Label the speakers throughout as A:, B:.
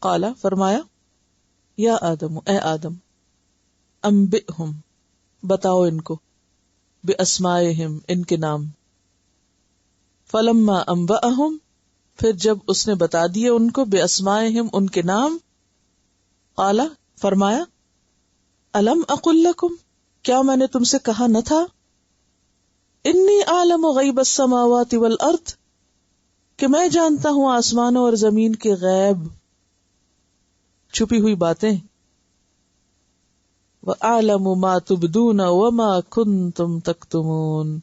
A: قال فرمایا یا آدم اے آدم انبئہم بتاؤ ان کو باسمائہم ان کے نام. فلما انبأہم پھر جب اس نے بتا دیے ان کو باسمائہم ان کے نام. قال فرمایا الم اقل لکم کیا میں نے تم سے کہا نہ تھا انی اعلم غیب السماوات والارض کہ میں جانتا ہوں آسمانوں اور زمین کے غیب چھپی ہوئی باتیں. وَأَعْلَمُ مَا تُبْدُونَ وَمَا كُنْتُمْ تَكْتُمُونَ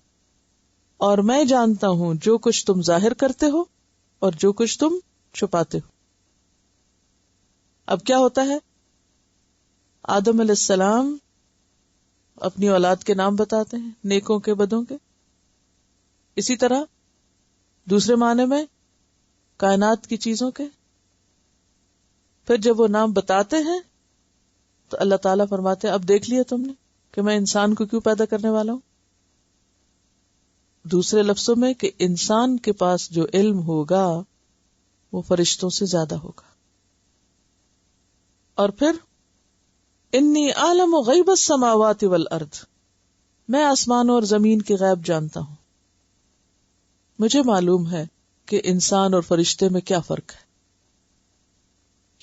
A: اور میں جانتا ہوں جو کچھ تم ظاہر کرتے ہو اور جو کچھ تم چھپاتے ہو. اب کیا ہوتا ہے؟ آدم علیہ السلام اپنی اولاد کے نام بتاتے ہیں، نیکوں کے بدوں کے. اسی طرح دوسرے معنی میں کائنات کی چیزوں کے. پھر جب وہ نام بتاتے ہیں تو اللہ تعالیٰ فرماتے ہیں اب دیکھ لیا تم نے کہ میں انسان کو کیوں پیدا کرنے والا ہوں. دوسرے لفظوں میں کہ انسان کے پاس جو علم ہوگا وہ فرشتوں سے زیادہ ہوگا. اور پھر انی عالم غیب السماوات والارض میں آسمانوں اور زمین کے غیب جانتا ہوں. مجھے معلوم ہے کہ انسان اور فرشتے میں کیا فرق ہے،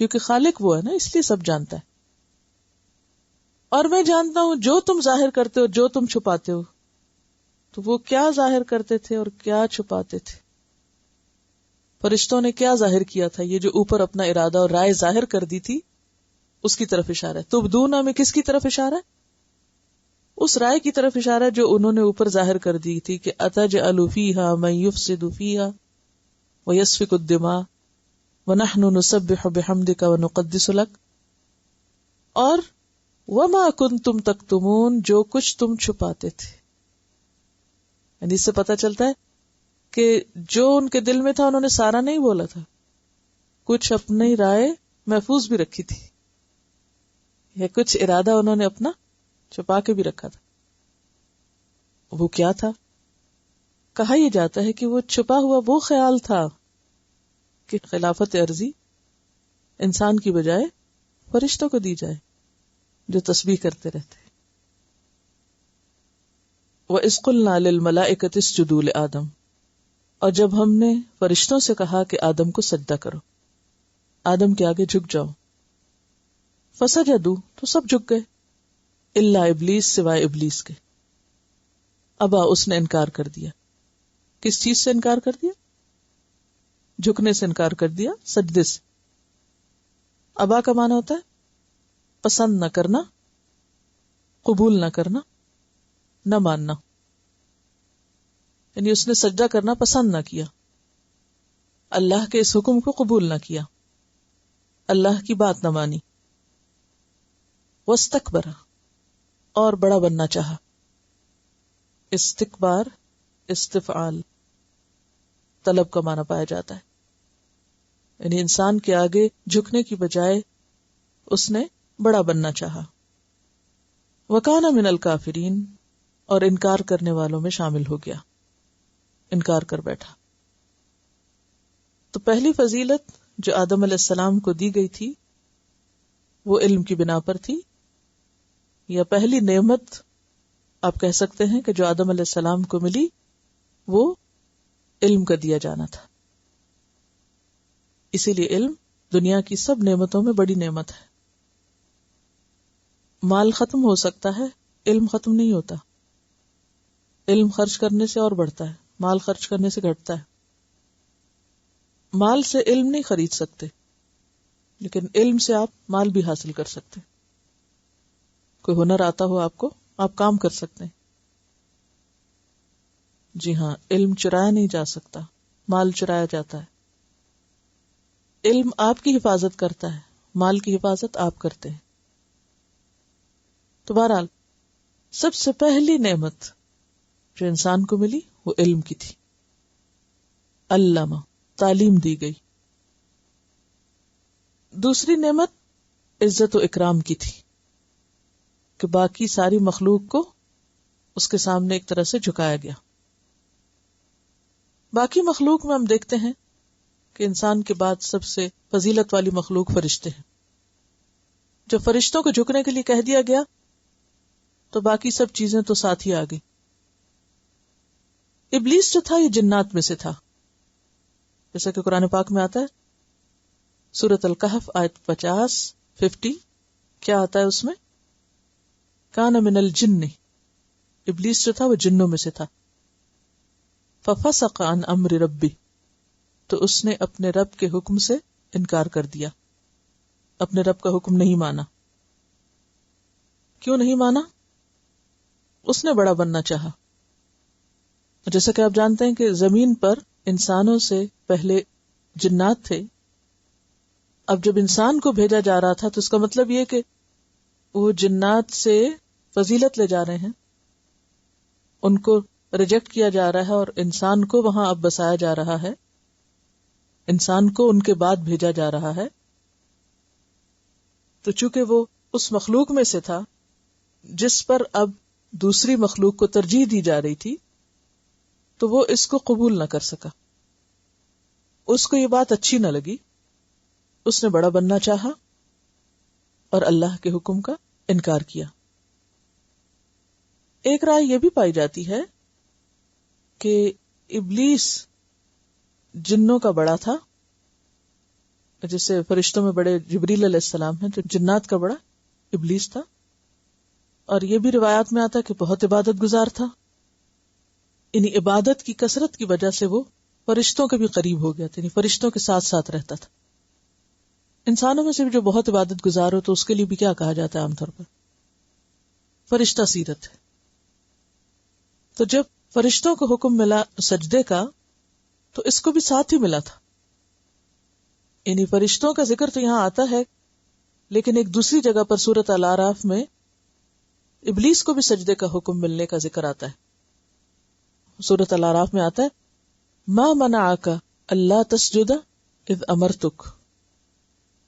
A: کیونکہ خالق وہ ہے نا، اس لیے سب جانتا ہے. اور میں جانتا ہوں جو تم ظاہر کرتے ہو جو تم چھپاتے ہو. تو وہ کیا ظاہر کرتے تھے اور کیا چھپاتے تھے؟ فرشتوں نے کیا ظاہر کیا تھا؟ یہ جو اوپر اپنا ارادہ اور رائے ظاہر کر دی تھی اس کی طرف اشارہ ہے. تبدون میں کس کی طرف اشارہ ہے؟ اس رائے کی طرف اشارہ ہے جو انہوں نے اوپر ظاہر کر دی تھی کہ اتجعل فیہا من یفسد فیہا ویسفک الدماء ونحن نسبح بحمدک ونقدس لک. اور وما کنتم تکتمون جو کچھ تم چھپاتے تھے. یعنی اس سے پتہ چلتا ہے کہ جو ان کے دل میں تھا انہوں نے سارا نہیں بولا تھا، کچھ اپنی رائے محفوظ بھی رکھی تھی یا کچھ ارادہ انہوں نے اپنا چھپا کے بھی رکھا تھا. وہ کیا تھا؟ کہا یہ جاتا ہے کہ وہ چھپا ہوا وہ خیال تھا کہ خلافت عرضی انسان کی بجائے فرشتوں کو دی جائے جو تسبیح کرتے رہتے. وَإِذْ قُلْنَا لِلْمَلَائِكَةِ اسْجُدُوا لِآدَمَ اور جب ہم نے فرشتوں سے کہا کہ آدم کو سجدہ کرو، آدم کے آگے جھک جاؤ. فَسَجَدُوا تو سب جھک گئے، الا ابلیس سوائے ابلیس کے. ابا اس نے انکار کر دیا. کس چیز سے انکار کر دیا؟ جھکنے سے انکار کر دیا، سجدے سے. ابا کا معنی ہوتا ہے پسند نہ کرنا، قبول نہ کرنا، نہ ماننا. یعنی اس نے سجدہ کرنا پسند نہ کیا، اللہ کے اس حکم کو قبول نہ کیا، اللہ کی بات نہ مانی. واستکبر اور بڑا بننا چاہا. استکبار استفعال طلب کا معنی پایا جاتا ہے. یعنی انسان کے آگے جھکنے کی بجائے اس نے بڑا بننا چاہا. وکانا من الکافرین اور انکار کرنے والوں میں شامل ہو گیا، انکار کر بیٹھا. تو پہلی فضیلت جو آدم علیہ السلام کو دی گئی تھی وہ علم کی بنا پر تھی، یا پہلی نعمت آپ کہہ سکتے ہیں کہ جو آدم علیہ السلام کو ملی وہ علم کا دیا جانا تھا. اسی لیے علم دنیا کی سب نعمتوں میں بڑی نعمت ہے. مال ختم ہو سکتا ہے، علم ختم نہیں ہوتا. علم خرچ کرنے سے اور بڑھتا ہے، مال خرچ کرنے سے گھٹتا ہے. مال سے علم نہیں خرید سکتے، لیکن علم سے آپ مال بھی حاصل کر سکتے. کوئی ہنر آتا ہو آپ کو، آپ کام کر سکتے ہیں. جی ہاں، علم چرایا نہیں جا سکتا، مال چرایا جاتا ہے. علم آپ کی حفاظت کرتا ہے، مال کی حفاظت آپ کرتے ہیں. تو بہرحال سب سے پہلی نعمت جو انسان کو ملی وہ علم کی تھی. علامہ تعلیم دی گئی. دوسری نعمت عزت و اکرام کی تھی کہ باقی ساری مخلوق کو اس کے سامنے ایک طرح سے جھکایا گیا. باقی مخلوق میں ہم دیکھتے ہیں کہ انسان کے بعد سب سے فضیلت والی مخلوق فرشتے ہیں. جب فرشتوں کو جھکنے کے لیے کہہ دیا گیا تو باقی سب چیزیں تو ساتھ ہی آ گئی. ابلیس جو تھا یہ جنات میں سے تھا، جیسا کہ قرآن پاک میں آتا ہے سورۃ الکہف آیت 50 کیا آتا ہے اس میں؟ کان من الجن، ابلیس جو تھا وہ جنوں میں سے تھا. ففسق عن امر ربی، تو اس نے اپنے رب کے حکم سے انکار کر دیا، اپنے رب کا حکم نہیں مانا. کیوں نہیں مانا؟ اس نے بڑا بننا چاہا. جیسا کہ آپ جانتے ہیں کہ زمین پر انسانوں سے پہلے جنات تھے. اب جب انسان کو بھیجا جا رہا تھا تو اس کا مطلب یہ کہ وہ جنات سے فضیلت لے جا رہے ہیں، ان کو ریجیکٹ کیا جا رہا ہے اور انسان کو وہاں اب بسایا جا رہا ہے، انسان کو ان کے بعد بھیجا جا رہا ہے. تو چونکہ وہ اس مخلوق میں سے تھا جس پر اب دوسری مخلوق کو ترجیح دی جا رہی تھی، تو وہ اس کو قبول نہ کر سکا. اس کو یہ بات اچھی نہ لگی، اس نے بڑا بننا چاہا اور اللہ کے حکم کا انکار کیا. ایک رائے یہ بھی پائی جاتی ہے کہ ابلیس جنوں کا بڑا تھا، جیسے فرشتوں میں بڑے جبریل علیہ السلام ہیں، تو جنات کا بڑا ابلیس تھا. اور یہ بھی روایات میں آتا کہ بہت عبادت گزار تھا، یعنی عبادت کی کثرت کی وجہ سے وہ فرشتوں کے بھی قریب ہو گیا تھا، یعنی فرشتوں کے ساتھ ساتھ رہتا تھا. انسانوں میں سے بھی جو بہت عبادت گزار ہو تو اس کے لیے بھی کیا کہا جاتا ہے عام طور پر؟ فرشتہ سیرت. تو جب فرشتوں کو حکم ملا سجدے کا تو اس کو بھی ساتھ ہی ملا تھا. یعنی فرشتوں کا ذکر تو یہاں آتا ہے، لیکن ایک دوسری جگہ پر سورۃ الاعراف میں ابلیس کو بھی سجدے کا حکم ملنے کا ذکر آتا ہے. سورۃ الاعراف میں آتا ہے ما منعک الا تسجد اذ امرتک،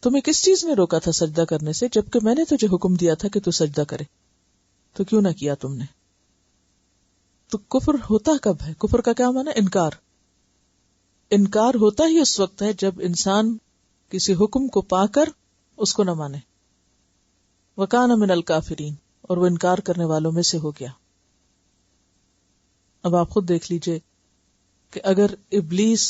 A: تمہیں کس چیز نے روکا تھا سجدہ کرنے سے جبکہ میں نے تجھے حکم دیا تھا کہ تو سجدہ کرے، تو کیوں نہ کیا تم نے؟ تو کفر ہوتا کب ہے؟ کفر کا کیا معنی؟ انکار. انکار ہوتا ہی اس وقت ہے جب انسان کسی حکم کو پا کر اس کو نہ مانے. وَكَانَ مِنَ الْكَافِرِينَ، اور وہ انکار کرنے والوں میں سے ہو گیا. اب آپ خود دیکھ لیجئے کہ اگر ابلیس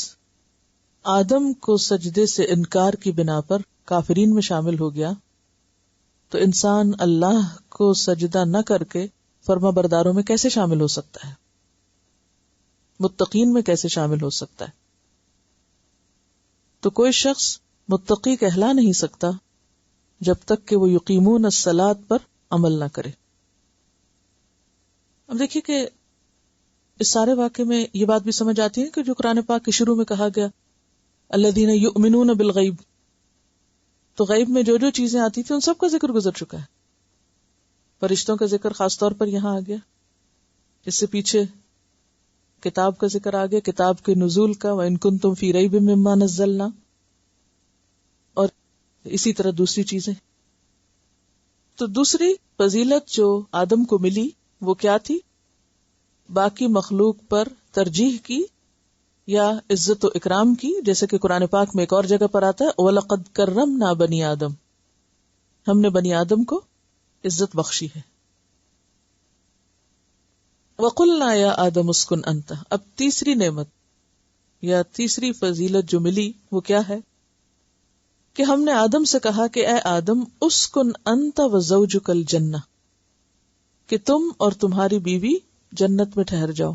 A: آدم کو سجدے سے انکار کی بنا پر کافرین میں شامل ہو گیا تو انسان اللہ کو سجدہ نہ کر کے فرما برداروں میں کیسے شامل ہو سکتا ہے؟ متقین میں کیسے شامل ہو سکتا ہے؟ تو کوئی شخص متقی کہلا نہیں سکتا جب تک کہ وہ یقیمون الصلاۃ پر عمل نہ کرے. اب دیکھیے کہ اس سارے واقعے میں یہ بات بھی سمجھ آتی ہے کہ جو قرآن پاک کے شروع میں کہا گیا الذین یؤمنون بالغیب، تو غیب میں جو جو چیزیں آتی تھی ان سب کا ذکر گزر چکا ہے. فرشتوں کا ذکر خاص طور پر یہاں آ گیا، اس سے پیچھے کتاب کا ذکر آ گیا، کتاب کے نزول کا وَإِن كُنتُمْ فِي رَيْبٍ مِّمَّا نَزَّلْنَا، اور اسی طرح دوسری چیزیں. تو دوسری فضیلت جو آدم کو ملی وہ کیا تھی؟ باقی مخلوق پر ترجیح کی یا عزت و اکرام کی، جیسے کہ قرآن پاک میں ایک اور جگہ پر آتا ہے وَلَقَدْ كَرَّمْنَا بَنِي آدم، ہم نے بنی آدم کو عزت بخشی ہے. وَقُلْنَا يَا آدَمُ اسْكُنْ أَنْتَ، اب تیسری نعمت یا تیسری فضیلت جو ملی وہ کیا ہے کہ ہم نے آدم سے کہا کہ اے آدم اسکن انت وزوجک الجنہ، کہ تم اور تمہاری بیوی جنت میں ٹھہر جاؤ.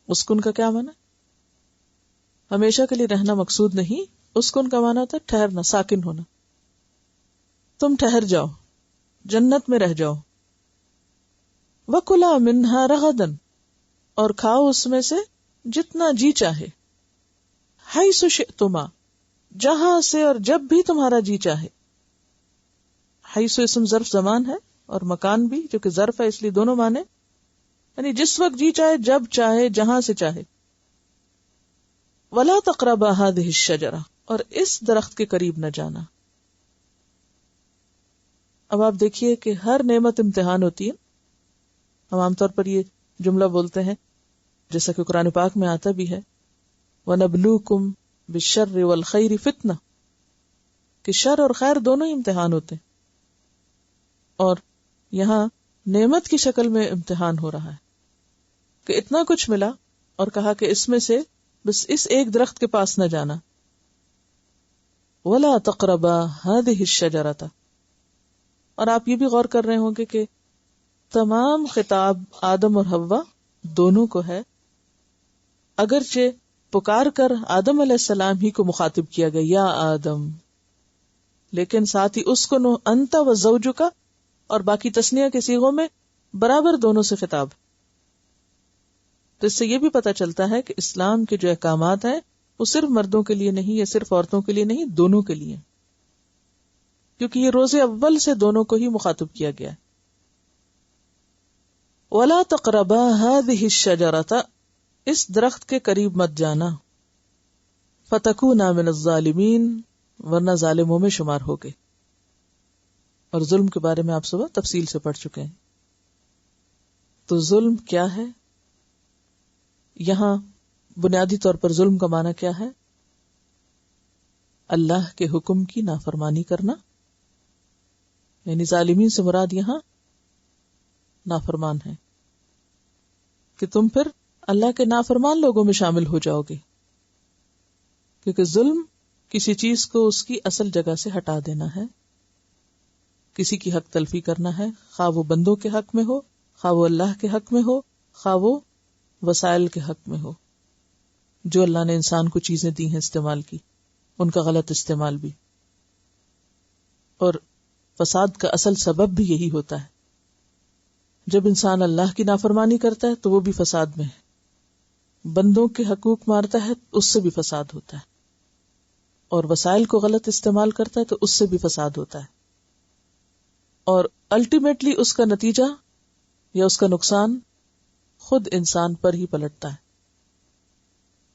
A: اسکن کا کیا معنی؟ ہمیشہ کے لیے رہنا مقصود نہیں، اسکن کا معنی ہوتا ہے ٹھہرنا، ساکن ہونا. تم ٹھہر جاؤ، جنت میں رہ جاؤ. وَكُلَا مِنْهَا رَغَدًا، اور کھاؤ اس میں سے جتنا جی چاہے. حَيْثُ شِئْتُمَا، جہاں سے اور جب بھی تمہارا جی چاہے. حیث اسم ظرف زمان ہے اور مکان بھی، جو کہ ظرف ہے اس لیے دونوں مانے، یعنی جس وقت جی چاہے، جب چاہے، جہاں سے چاہے. وَلَا تَقْرَبَا هَٰذِهِ الشَّجَرَةَ، اور اس درخت کے قریب نہ جانا. اب آپ دیکھیے کہ ہر نعمت امتحان ہوتی ہے. ہم عام طور پر یہ جملہ بولتے ہیں جیسا کہ قرآن پاک میں آتا بھی ہے وَنَبْلُوكُمْ بالشر والخیر فتنہ، کہ شر اور خیر دونوں ہی امتحان ہوتے ہیں، اور یہاں نعمت کی شکل میں امتحان ہو رہا ہے کہ اتنا کچھ ملا اور کہا کہ اس میں سے بس اس ایک درخت کے پاس نہ جانا. وَلَا تَقْرَبَا هَذِهِ الشَّجَرَةَ. اور آپ یہ بھی غور کر رہے ہوں گے کہ تمام خطاب آدم اور حوا دونوں کو ہے، اگرچہ پکار کر آدم علیہ السلام ہی کو مخاطب کیا گیا یا آدم، لیکن ساتھ ہی اس کو نو انت و زوجک اور باقی تثنیہ کے صیغوں میں برابر دونوں سے خطاب. تو اس سے یہ بھی پتہ چلتا ہے کہ اسلام کے جو احکامات ہیں وہ صرف مردوں کے لیے نہیں یا صرف عورتوں کے لیے نہیں، دونوں کے لیے، کیونکہ یہ روز اول سے دونوں کو ہی مخاطب کیا گیا ہے. وَلَا تَقْرَبَا هَذِهِ الشَّجَرَةَ، اس درخت کے قریب مت جانا، فَتَكُونَا مِنَ الظَّالِمِينَ، ورنہ ظالموں میں شمار ہوگے. اور ظلم کے بارے میں آپ صبح تفصیل سے پڑھ چکے ہیں. تو ظلم کیا ہے؟ یہاں بنیادی طور پر ظلم کا معنی کیا ہے؟ اللہ کے حکم کی نافرمانی کرنا، یعنی ظالمین سے مراد یہاں نافرمان ہے، کہ تم پھر اللہ کے نافرمان لوگوں میں شامل ہو جاؤ گے. کیونکہ ظلم کسی چیز کو اس کی اصل جگہ سے ہٹا دینا ہے، کسی کی حق تلفی کرنا ہے، خواہ وہ بندوں کے حق میں ہو، خواہ وہ اللہ کے حق میں ہو، خواہ وہ وسائل کے حق میں ہو. جو اللہ نے انسان کو چیزیں دی ہیں استعمال کی، ان کا غلط استعمال بھی. اور فساد کا اصل سبب بھی یہی ہوتا ہے. جب انسان اللہ کی نافرمانی کرتا ہے تو وہ بھی فساد میں ہے، بندوں کے حقوق مارتا ہے اس سے بھی فساد ہوتا ہے، اور وسائل کو غلط استعمال کرتا ہے تو اس سے بھی فساد ہوتا ہے. اور الٹیمیٹلی اس کا نتیجہ یا اس کا نقصان خود انسان پر ہی پلٹتا ہے.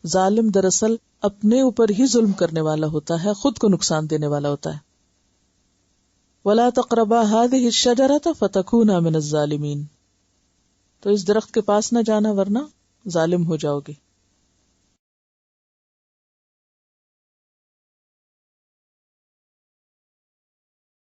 A: ظالم دراصل اپنے اوپر ہی ظلم کرنے والا ہوتا ہے، خود کو نقصان دینے والا ہوتا ہے. وَلَا تَقْرَبَا هَذِهِ الشَّجَرَةَ فَتَكُونَا مِنَ الظَّالِمِينَ. تو اس درخت کے پاس نہ جانا ورنہ ظالم ہو جاؤ گے.